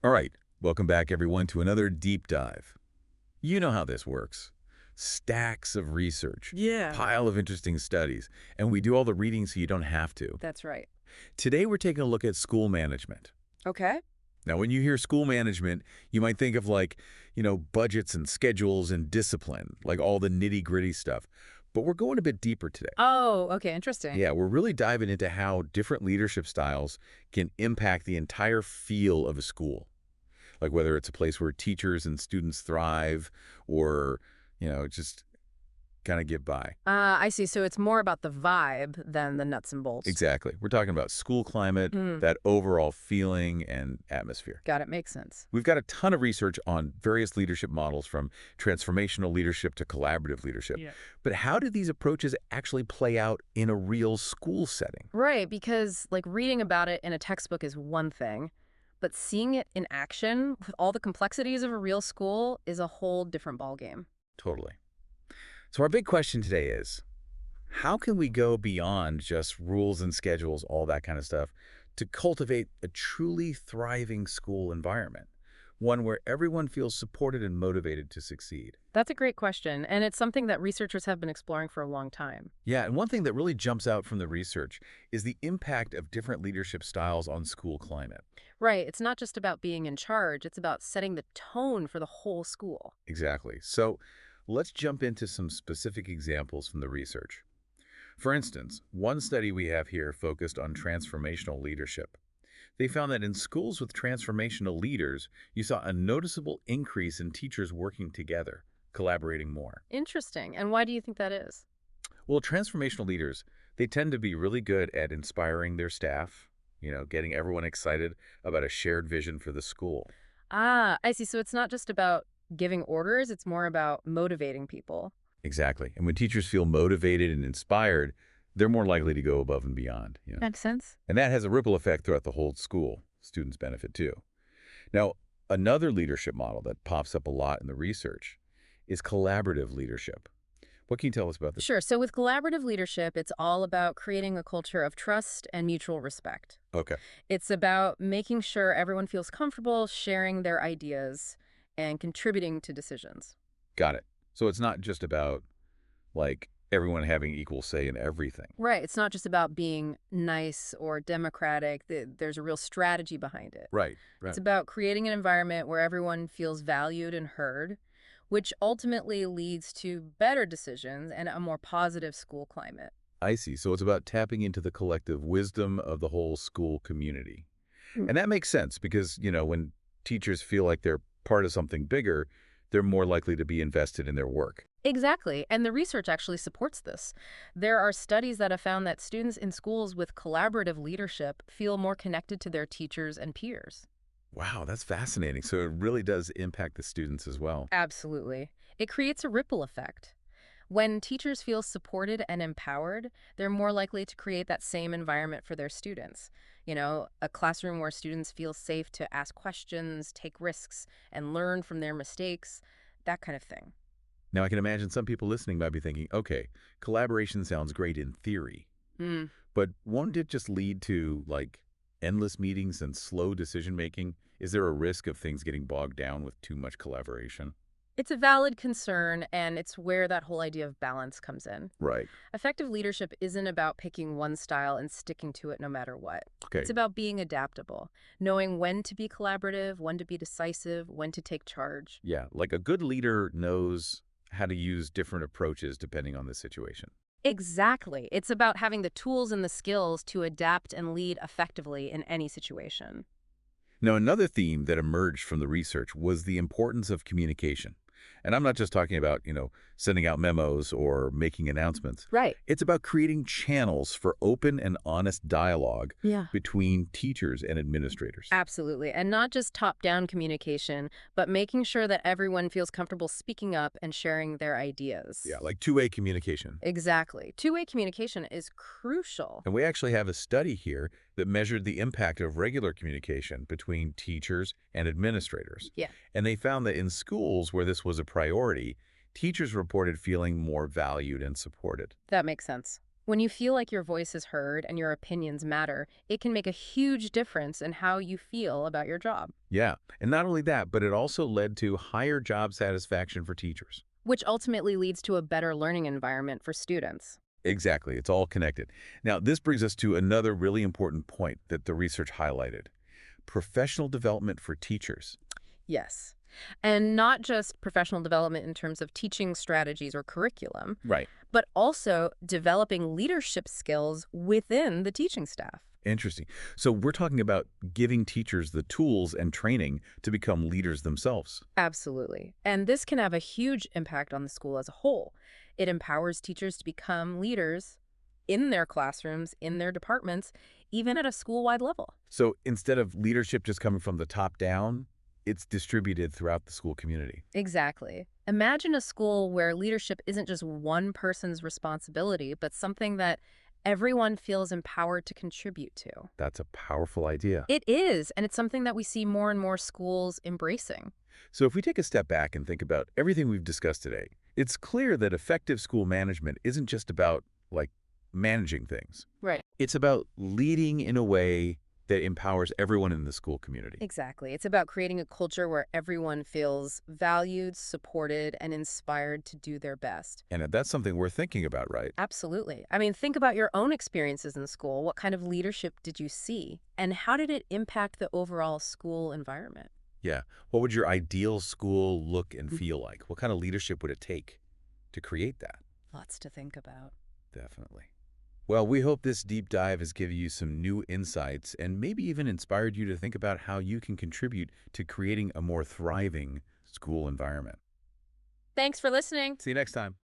All right, welcome back everyone to another deep dive. You know how this works. Stacks of research, Yeah, pile of interesting studies, and we do all the reading so you don't have to. that's right. Today we're taking a look at school management. Okay. Now, when you hear school management, you might think of budgets and schedules and discipline, like all the nitty-gritty stuff. But we're going a bit deeper today. Oh, okay, interesting. Yeah, we're really diving into how different leadership styles can impact the entire feel of a school. Like whether it's a place where teachers and students thrive or, just kind of get by. I see. So it's more about the vibe than the nuts and bolts. Exactly. We're talking about school climate, Hmm. that overall feeling and atmosphere. Got it. Makes sense. We've got a ton of research on various leadership models from transformational leadership to collaborative leadership. Yeah. But how do these approaches actually play out in a real school setting? Right, because like reading about it in a textbook is one thing, but seeing it in action with all the complexities of a real school is a whole different ballgame. Totally. So our big question today is, how can we go beyond just rules and schedules, all that kind of stuff, to cultivate a truly thriving school environment? One where everyone feels supported and motivated to succeed. That's a great question, and it's something that researchers have been exploring for a long time. Yeah, and one thing that really jumps out from the research is the impact of different leadership styles on school climate. Right, it's not just about being in charge, it's about setting the tone for the whole school. Exactly. So let's jump into some specific examples from the research. For instance, one study we have here focused on transformational leadership. They found that in schools with transformational leaders, you saw a noticeable increase in teachers working together, collaborating more. Interesting. And why do you think that is? Well, transformational leaders, they tend to be really good at inspiring their staff, getting everyone excited about a shared vision for the school. Ah, I see. So it's not just about giving orders, it's more about motivating people. Exactly. And when teachers feel motivated and inspired, they're more likely to go above and beyond. Makes sense. And that has a ripple effect throughout the whole school. Students benefit too. Now, another leadership model that pops up a lot in the research is collaborative leadership. What can you tell us about this? Sure. So with collaborative leadership, it's all about creating a culture of trust and mutual respect. Okay. It's about making sure everyone feels comfortable sharing their ideas and contributing to decisions. Got it. So it's not just about, everyone having equal say in everything. Right. It's not just about being nice or democratic. There's a real strategy behind it. Right, right. It's about creating an environment where everyone feels valued and heard, which ultimately leads to better decisions and a more positive school climate. I see. So it's about tapping into the collective wisdom of the whole school community. And that makes sense because, when teachers feel like they're part of something bigger, they're more likely to be invested in their work. Exactly, and the research actually supports this. There are studies that have found that students in schools with collaborative leadership feel more connected to their teachers and peers. Wow, that's fascinating. So it really does impact the students as well. Absolutely. It creates a ripple effect. When teachers feel supported and empowered, they're more likely to create that same environment for their students. A classroom where students feel safe to ask questions, take risks, and learn from their mistakes, that kind of thing. Now, I can imagine some people listening might be thinking, okay, collaboration sounds great in theory, Hmm. but won't it just lead to, endless meetings and slow decision-making? Is there a risk of things getting bogged down with too much collaboration? It's a valid concern, and it's where that whole idea of balance comes in. Right. Effective leadership isn't about picking one style and sticking to it no matter what. Okay. It's about being adaptable, knowing when to be collaborative, when to be decisive, when to take charge. Yeah, like a good leader knows how to use different approaches depending on the situation. Exactly. It's about having the tools and the skills to adapt and lead effectively in any situation. Now, another theme that emerged from the research was the importance of communication. And I'm not just talking about, sending out memos or making announcements. Right. It's about creating channels for open and honest dialogue Yeah. between teachers and administrators. Absolutely. And not just top-down communication, but making sure that everyone feels comfortable speaking up and sharing their ideas. Yeah, like two-way communication. Exactly. Two-way communication is crucial. And we actually have a study here that measured the impact of regular communication between teachers and administrators. Yeah. And they found that in schools where this was a priority, teachers reported feeling more valued and supported. That makes sense. When you feel like your voice is heard and your opinions matter, it can make a huge difference in how you feel about your job, Yeah, and not only that, but it also led to higher job satisfaction for teachers. which ultimately leads to a better learning environment for students. Exactly, it's all connected. Now, this brings us to another really important point that the research highlighted. Professional development for teachers. Yes. And not just professional development in terms of teaching strategies or curriculum, Right. but also developing leadership skills within the teaching staff. Interesting. So we're talking about giving teachers the tools and training to become leaders themselves. Absolutely. And this can have a huge impact on the school as a whole. It empowers teachers to become leaders in their classrooms, in their departments, even at a school-wide level. So instead of leadership just coming from the top down, it's distributed throughout the school community. Exactly. Imagine a school where leadership isn't just one person's responsibility, but something that everyone feels empowered to contribute to. That's a powerful idea. It is, and it's something that we see more and more schools embracing. So if we take a step back and think about everything we've discussed today, it's clear that effective school management isn't just about, like, managing things. Right. It's about leading in a way that empowers everyone in the school community. Exactly. It's about creating a culture where everyone feels valued, supported, and inspired to do their best. And that's something we're thinking about, right? Absolutely. I mean, think about your own experiences in school. What kind of leadership did you see? And how did it impact the overall school environment? Yeah. What would your ideal school look and feel like? What kind of leadership would it take to create that? Lots to think about. Definitely. Well, we hope this deep dive has given you some new insights and maybe even inspired you to think about how you can contribute to creating a more thriving school environment. Thanks for listening. See you next time.